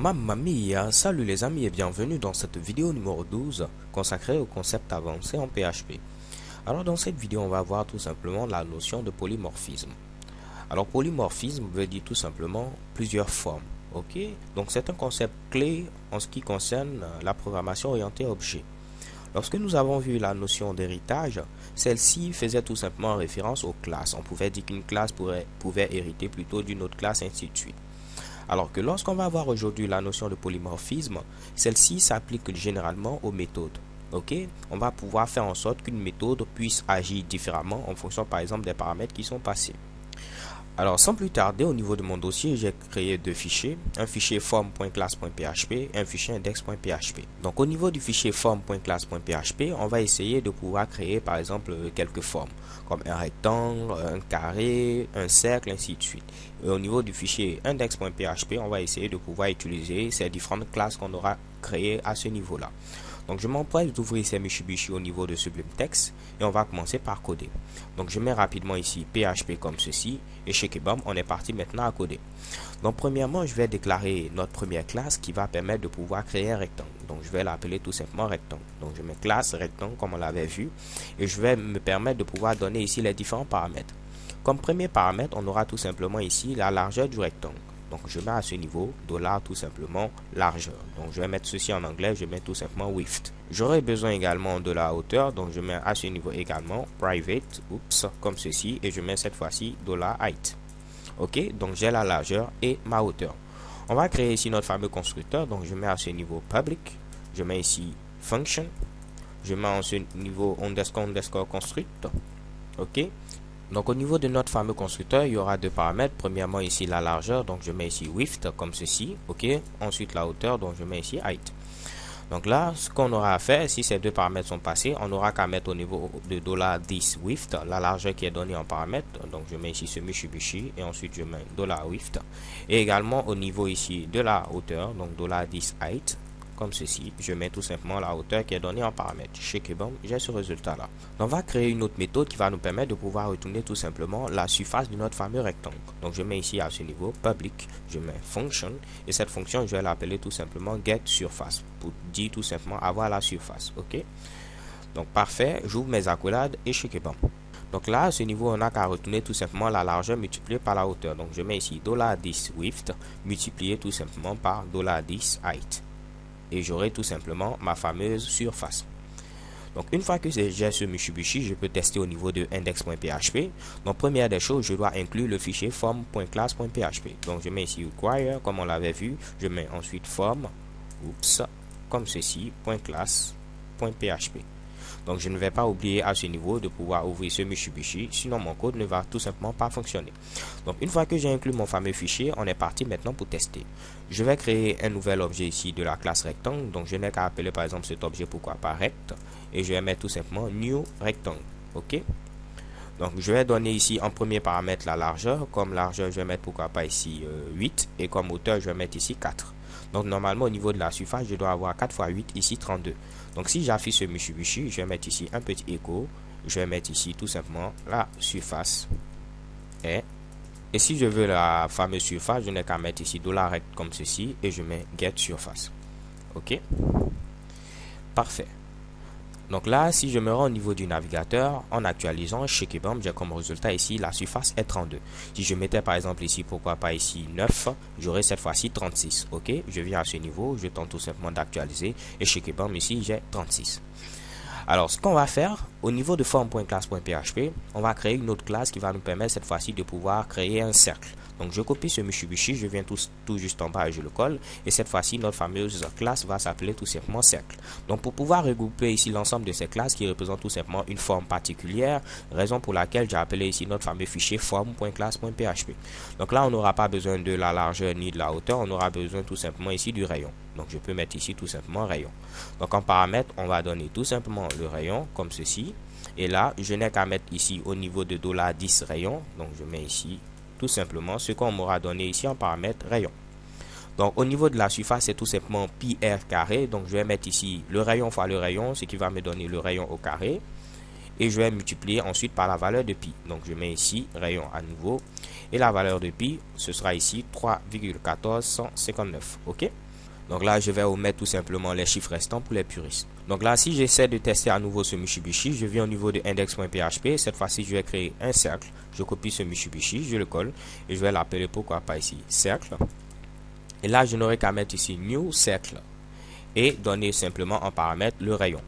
Mamma mia, salut les amis et bienvenue dans cette vidéo numéro 12 consacrée au concept avancé en PHP. Alors dans cette vidéo, on va voir tout simplement la notion de polymorphisme. Alors polymorphisme veut dire tout simplement plusieurs formes. Ok, donc c'est un concept clé en ce qui concerne la programmation orientée objet. Lorsque nous avons vu la notion d'héritage, celle-ci faisait tout simplement référence aux classes. On pouvait dire qu'une classe pouvait hériter plutôt d'une autre classe, ainsi de suite. Alors que lorsqu'on va voir aujourd'hui la notion de polymorphisme, celle-ci s'applique généralement aux méthodes. Ok, on va pouvoir faire en sorte qu'une méthode puisse agir différemment en fonction par exemple des paramètres qui sont passés. Alors sans plus tarder, au niveau de mon dossier, j'ai créé deux fichiers, un fichier form.class.php et un fichier index.php. Donc au niveau du fichier form.class.php, on va essayer de pouvoir créer par exemple quelques formes, comme un rectangle, un carré, un cercle, ainsi de suite. Et au niveau du fichier index.php, on va essayer de pouvoir utiliser ces différentes classes qu'on aura créées à ce niveau-là. Donc je m'empresse d'ouvrir ces Mitsubishi au niveau de Sublime Text et on va commencer par coder. Donc je mets rapidement ici PHP comme ceci et chez Kebam on est parti maintenant à coder. Donc premièrement je vais déclarer notre première classe qui va permettre de pouvoir créer un rectangle. Donc je vais l'appeler tout simplement rectangle. Donc je mets classe rectangle comme on l'avait vu et je vais me permettre de pouvoir donner ici les différents paramètres. Comme premier paramètre on aura tout simplement ici la largeur du rectangle. Donc je mets à ce niveau $ tout simplement largeur. Donc je vais mettre ceci en anglais, je mets tout simplement width. J'aurai besoin également de la hauteur, donc je mets à ce niveau également private, comme ceci, et je mets cette fois-ci $height. Ok, donc j'ai la largeur et ma hauteur. On va créer ici notre fameux constructeur, donc je mets à ce niveau public, je mets ici function, je mets à ce niveau underscore construct. Ok. Donc au niveau de notre fameux constructeur, il y aura deux paramètres. Premièrement ici la largeur, donc je mets ici width comme ceci, ok. Ensuite la hauteur, donc je mets ici height. Donc là, ce qu'on aura à faire, si ces deux paramètres sont passés, on aura qu'à mettre au niveau de $10 width, la largeur qui est donnée en paramètre. Donc je mets ici ce Mitsubishi et ensuite je mets $width. Et également au niveau ici de la hauteur, donc $10 height. Comme ceci, je mets tout simplement la hauteur qui est donnée en paramètre. Chez Kebam, j'ai ce résultat là. On va créer une autre méthode qui va nous permettre de pouvoir retourner tout simplement la surface de notre fameux rectangle. Donc je mets ici à ce niveau public, je mets function et cette fonction je vais l'appeler tout simplement getSurface pour dire tout simplement avoir la surface. Ok. Donc parfait, j'ouvre mes accolades et chez Kebam. Donc là, à ce niveau, on n'a qu'à retourner tout simplement la largeur multipliée par la hauteur. Donc je mets ici $10 width multiplié tout simplement par $10 height. Et j'aurai tout simplement ma fameuse surface. Donc une fois que j'ai ce Mitsubishi, je peux tester au niveau de index.php. Donc première des choses, je dois inclure le fichier form.class.php. Donc je mets ici require comme on l'avait vu, je mets ensuite form, comme ceci, .class.php. Donc je ne vais pas oublier à ce niveau de pouvoir ouvrir ce Mitsubishi, sinon mon code ne va tout simplement pas fonctionner. Donc une fois que j'ai inclus mon fameux fichier, on est parti maintenant pour tester. Je vais créer un nouvel objet ici de la classe rectangle. Donc je n'ai qu'à appeler par exemple cet objet pourquoi pas rect. Et je vais mettre tout simplement new rectangle. Ok. Donc je vais donner ici en premier paramètre la largeur. Comme largeur je vais mettre pourquoi pas ici 8. Et comme hauteur je vais mettre ici 4. Donc normalement au niveau de la surface je dois avoir 4 x 8 ici 32. Donc si j'affiche ce Mitsubishi, je vais mettre ici un petit écho. Je vais mettre ici tout simplement la surface est. Et si je veux la fameuse surface, je n'ai qu'à mettre ici $rect comme ceci et je mets getSurface. Ok. Parfait. Donc là, si je me rends au niveau du navigateur, en actualisant chez Kebam, j'ai comme résultat ici la surface est 32. Si je mettais par exemple ici, pourquoi pas ici 9, j'aurai cette fois-ci 36. Ok, je viens à ce niveau, je tente tout simplement d'actualiser et chez Kebam ici j'ai 36. Alors, ce qu'on va faire, au niveau de form.class.php, on va créer une autre classe qui va nous permettre cette fois-ci de pouvoir créer un cercle. Donc, je copie ce Mitsubishi, je viens tout juste en bas et je le colle. Et cette fois-ci, notre fameuse classe va s'appeler tout simplement cercle. Donc, pour pouvoir regrouper ici l'ensemble de ces classes qui représentent tout simplement une forme particulière, raison pour laquelle j'ai appelé ici notre fameux fichier form.class.php. Donc là, on n'aura pas besoin de la largeur ni de la hauteur, on aura besoin tout simplement ici du rayon. Donc je peux mettre ici tout simplement rayon. Donc en paramètre, on va donner tout simplement le rayon comme ceci. Et là, je n'ai qu'à mettre ici au niveau de $10 rayon. Donc je mets ici tout simplement ce qu'on m'aura donné ici en paramètre rayon. Donc au niveau de la surface, c'est tout simplement pi r carré. Donc je vais mettre ici le rayon fois le rayon, ce qui va me donner le rayon au carré. Et je vais multiplier ensuite par la valeur de pi. Donc je mets ici rayon à nouveau. Et la valeur de pi, ce sera ici 3,1459. Ok. Donc là, je vais omettre tout simplement les chiffres restants pour les puristes. Donc là, si j'essaie de tester à nouveau ce Mitsubishi, je viens au niveau de index.php. Cette fois-ci, je vais créer un cercle. Je copie ce Mitsubishi, je le colle et je vais l'appeler, pourquoi pas ici, cercle. Et là, je n'aurai qu'à mettre ici new cercle et donner simplement en paramètre le rayon.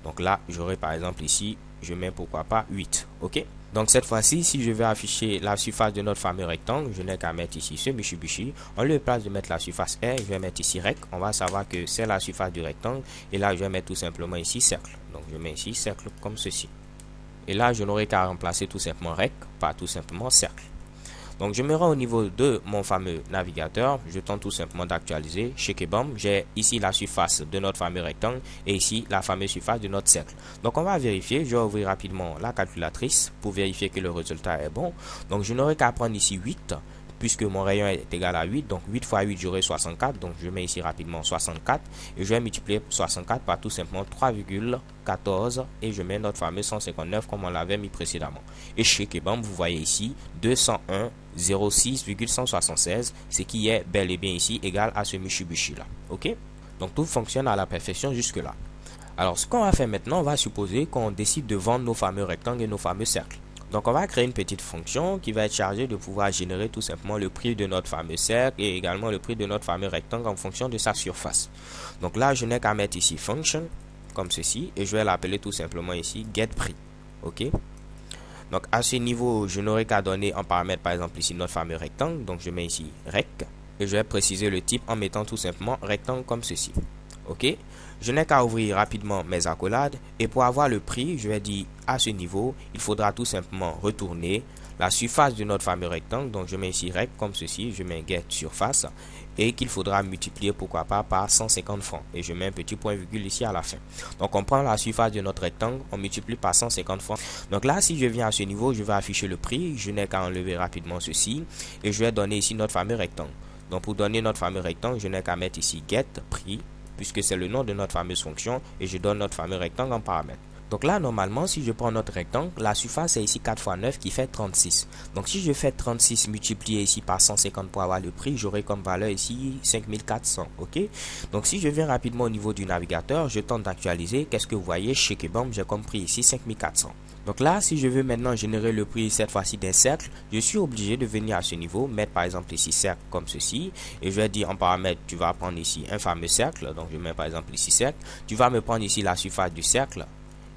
Donc là, j'aurai par exemple ici, je mets pourquoi pas 8. OK? Donc cette fois-ci, si je vais afficher la surface de notre fameux rectangle, je n'ai qu'à mettre ici ce Mitsubishi. En lieu de place de mettre la surface R, je vais mettre ici rec. On va savoir que c'est la surface du rectangle. Et là, je vais mettre tout simplement ici cercle. Donc je mets ici cercle comme ceci. Et là, je n'aurai qu'à remplacer tout simplement rec par tout simplement cercle. Donc je me rends au niveau de mon fameux navigateur, je tente tout simplement d'actualiser, check et bam, j'ai ici la surface de notre fameux rectangle et ici la fameuse surface de notre cercle. Donc on va vérifier, je vais ouvrir rapidement la calculatrice pour vérifier que le résultat est bon. Donc je n'aurai qu'à prendre ici 8, puisque mon rayon est égal à 8, donc 8 fois 8 j'aurai 64, donc je mets ici rapidement 64, et je vais multiplier 64 par tout simplement 3,14, et je mets notre fameux 159 comme on l'avait mis précédemment. Et chez Kebam, vous voyez ici 201,06,176, ce qui est bel et bien ici égal à ce Mitsubishi là. Ok? Donc tout fonctionne à la perfection jusque là. Alors ce qu'on va faire maintenant, on va supposer qu'on décide de vendre nos fameux rectangles et nos fameux cercles. Donc on va créer une petite fonction qui va être chargée de pouvoir générer tout simplement le prix de notre fameux cercle et également le prix de notre fameux rectangle en fonction de sa surface. Donc là, je n'ai qu'à mettre ici function comme ceci et je vais l'appeler tout simplement ici getPrix. Ok. Donc à ce niveau, je n'aurai qu'à donner en paramètre par exemple ici notre fameux rectangle. Donc je mets ici rec et je vais préciser le type en mettant tout simplement rectangle comme ceci. Ok, je n'ai qu'à ouvrir rapidement mes accolades et pour avoir le prix, je vais dire à ce niveau, il faudra tout simplement retourner la surface de notre fameux rectangle. Donc je mets ici rec comme ceci, je mets get surface et qu'il faudra multiplier pourquoi pas par 150 francs et je mets un petit point virgule ici à la fin. Donc on prend la surface de notre rectangle, on multiplie par 150 francs. Donc là, si je viens à ce niveau, je vais afficher le prix, je n'ai qu'à enlever rapidement ceci et je vais donner ici notre fameux rectangle. Donc pour donner notre fameux rectangle, je n'ai qu'à mettre ici get prix, puisque c'est le nom de notre fameuse fonction et je donne notre fameux rectangle en paramètre. Donc là, normalement, si je prends notre rectangle, la surface est ici 4 fois 9 qui fait 36. Donc si je fais 36 multiplié ici par 150 pour avoir le prix, j'aurai comme valeur ici 5400. Ok. Donc si je viens rapidement au niveau du navigateur, je tente d'actualiser. Qu'est-ce que vous voyez? Chez Kebam, j'ai comme prix ici 5400. Donc là, si je veux maintenant générer le prix cette fois-ci d'un cercle, je suis obligé de venir à ce niveau, mettre par exemple ici cercle comme ceci, et je vais dire en paramètre, tu vas prendre ici un fameux cercle, donc je mets par exemple ici cercle, tu vas me prendre ici la surface du cercle,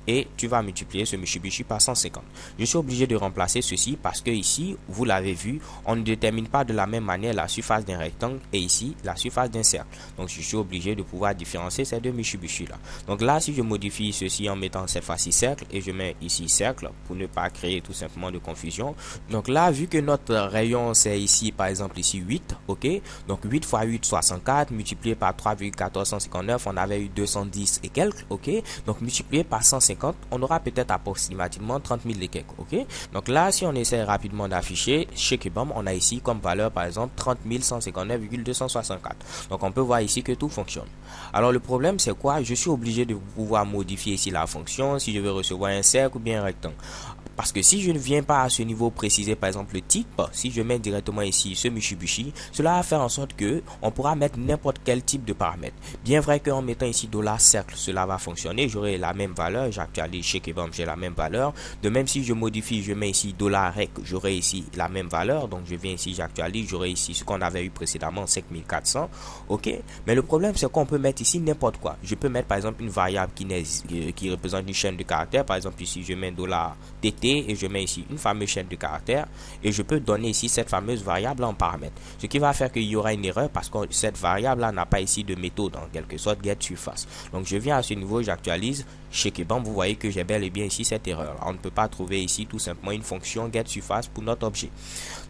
et tu vas multiplier ce Mitsubishi par 150. Je suis obligé de remplacer ceci parce que ici, vous l'avez vu, on ne détermine pas de la même manière la surface d'un rectangle et ici la surface d'un cercle. Donc je suis obligé de pouvoir différencier ces deux Mitsubishi là. Donc là, si je modifie ceci en mettant cette fois-ci cercle et je mets ici cercle pour ne pas créer tout simplement de confusion. Donc là, vu que notre rayon c'est ici par exemple ici 8, ok, donc 8 fois 8 64 multiplié par 3,1459, on avait eu 210 et quelques, ok, donc multiplié par 150, on aura peut-être approximativement 30 000 et quelques, ok. Donc là, si on essaie rapidement d'afficher chez Kebam, on a ici comme valeur par exemple 30 159,264. Donc on peut voir ici que tout fonctionne. Alors le problème c'est quoi? Je suis obligé de pouvoir modifier ici la fonction si je veux recevoir un cercle ou bien un rectangle. Parce que si je ne viens pas à ce niveau préciser par exemple le type, si je mets directement ici ce Mitsubishi, cela va faire en sorte que on pourra mettre n'importe quel type de paramètre. Bien vrai qu'en mettant ici $cercle, cela va fonctionner, j'aurai la même valeur, j'actualise chez Kebam, j'ai la même valeur. De même si je modifie, je mets ici $rec, j'aurai ici la même valeur. Donc je viens ici, j'actualise, j'aurai ici ce qu'on avait eu précédemment, 5400. Ok, mais le problème c'est qu'on peut mettre ici n'importe quoi. Je peux mettre par exemple une variable qui représente une chaîne de caractères. Par exemple ici je mets $tt et je mets ici une fameuse chaîne de caractères et je peux donner ici cette fameuse variable en paramètre, ce qui va faire qu'il y aura une erreur parce que cette variable là n'a pas ici de méthode en quelque sorte get surface. Donc je viens à ce niveau, j'actualise chez Kebam, vous voyez que j'ai bel et bien ici cette erreur. On ne peut pas trouver ici tout simplement une fonction get surface pour notre objet.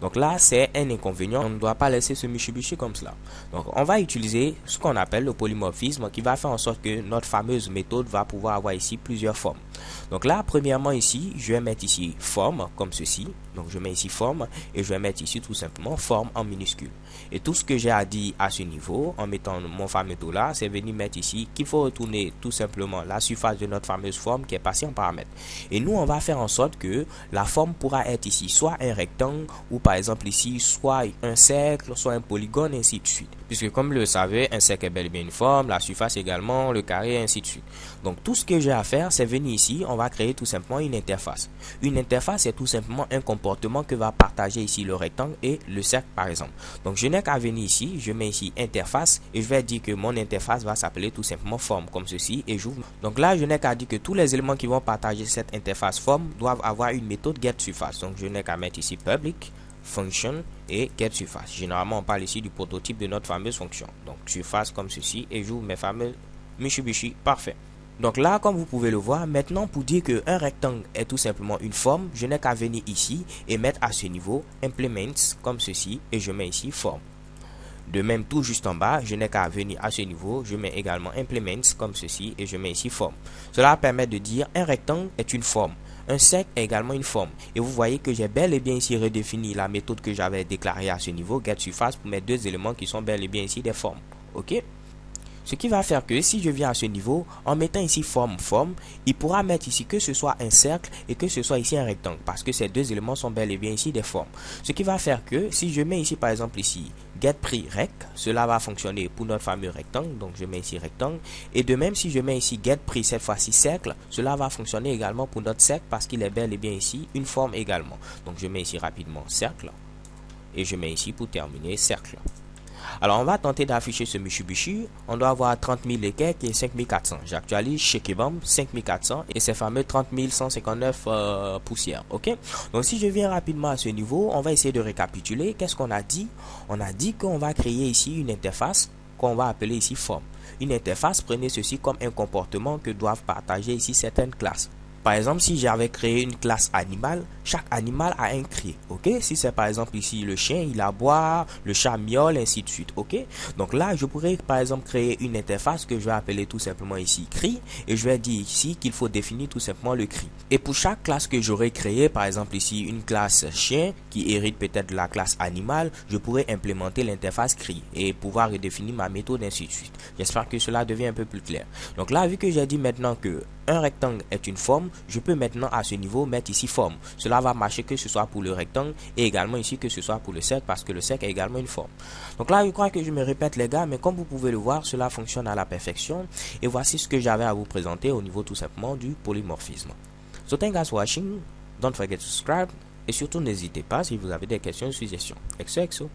Donc là c'est un inconvénient, on ne doit pas laisser ce Mitsubishi comme cela. Donc on va utiliser ce qu'on appelle le polymorphisme qui va faire en sorte que notre fameuse méthode va pouvoir avoir ici plusieurs formes. Donc là premièrement ici je vais mettre ici forme comme ceci. Donc je mets ici forme et je vais mettre ici tout simplement forme en minuscule. Et tout ce que j'ai à dire à ce niveau en mettant mon fameux dollar, c'est venir mettre ici qu'il faut retourner tout simplement la surface de notre fameuse forme qui est passée en paramètre. Et nous on va faire en sorte que la forme pourra être ici soit un rectangle ou par exemple ici soit un cercle, soit un polygone, ainsi de suite. Puisque comme vous le savez, un cercle est bel et bien une forme, la surface également, le carré, ainsi de suite. Donc tout ce que j'ai à faire, c'est venir ici, on va créer tout simplement une interface. Une interface, c'est tout simplement un comportement que va partager ici le rectangle et le cercle par exemple. Donc je n'ai qu'à venir ici, je mets ici interface et je vais dire que mon interface va s'appeler tout simplement forme comme ceci et j'ouvre. Donc là, je n'ai qu'à dire que tous les éléments qui vont partager cette interface forme doivent avoir une méthode getSurface. Donc je n'ai qu'à mettre ici public function et getSurface. Généralement, on parle ici du prototype de notre fameuse fonction. Donc surface comme ceci et j'ouvre mes fameux Mitsubishi. Parfait. Donc là, comme vous pouvez le voir, maintenant pour dire qu'un rectangle est tout simplement une forme, je n'ai qu'à venir ici et mettre à ce niveau implements comme ceci et je mets ici forme. De même, tout juste en bas, je n'ai qu'à venir à ce niveau, je mets également implements comme ceci et je mets ici forme. Cela permet de dire un rectangle est une forme. Un cercle est également une forme. Et vous voyez que j'ai bel et bien ici redéfini la méthode que j'avais déclarée à ce niveau, getSurface, pour mes deux éléments qui sont bel et bien ici des formes. Ok? Ce qui va faire que si je viens à ce niveau, en mettant ici forme, il pourra mettre ici que ce soit un cercle et que ce soit ici un rectangle. Parce que ces deux éléments sont bel et bien ici des formes. Ce qui va faire que si je mets ici par exemple ici getPriRec, cela va fonctionner pour notre fameux rectangle. Donc je mets ici rectangle. Et de même si je mets ici getPri cette fois-ci cercle, cela va fonctionner également pour notre cercle parce qu'il est bel et bien ici une forme également. Donc je mets ici rapidement cercle. Et je mets ici pour terminer cercle. Alors on va tenter d'afficher ce Mitsubishi. On doit avoir 30 000 et quelques et 5400. J'actualise chez Kebam 5400 et ces fameux 30 159 poussières. Ok. Donc si je viens rapidement à ce niveau, on va essayer de récapituler. Qu'est-ce qu'on a dit? On a dit qu'on va créer ici une interface qu'on va appeler ici forme. Une interface, prenez ceci comme un comportement que doivent partager ici certaines classes. Par exemple, si j'avais créé une classe animal, chaque animal a un cri, ok? Si c'est par exemple ici le chien, il aboie, le chat miaule, ainsi de suite, ok? Donc là, je pourrais par exemple créer une interface que je vais appeler tout simplement ici cri, et je vais dire ici qu'il faut définir tout simplement le cri. Et pour chaque classe que j'aurais créée, par exemple ici une classe chien qui hérite peut-être de la classe animal, je pourrais implémenter l'interface cri et pouvoir redéfinir ma méthode, ainsi de suite. J'espère que cela devient un peu plus clair. Donc là, vu que j'ai dit maintenant que un rectangle est une forme, je peux maintenant à ce niveau mettre ici forme. Cela va marcher que ce soit pour le rectangle et également ici que ce soit pour le cercle parce que le cercle est également une forme. Donc là, je crois que je me répète les gars, mais comme vous pouvez le voir, cela fonctionne à la perfection. Et voici ce que j'avais à vous présenter au niveau tout simplement du polymorphisme. So thank you guys for watching. Don't forget to subscribe. Et surtout, n'hésitez pas si vous avez des questions ou suggestions. XOXO.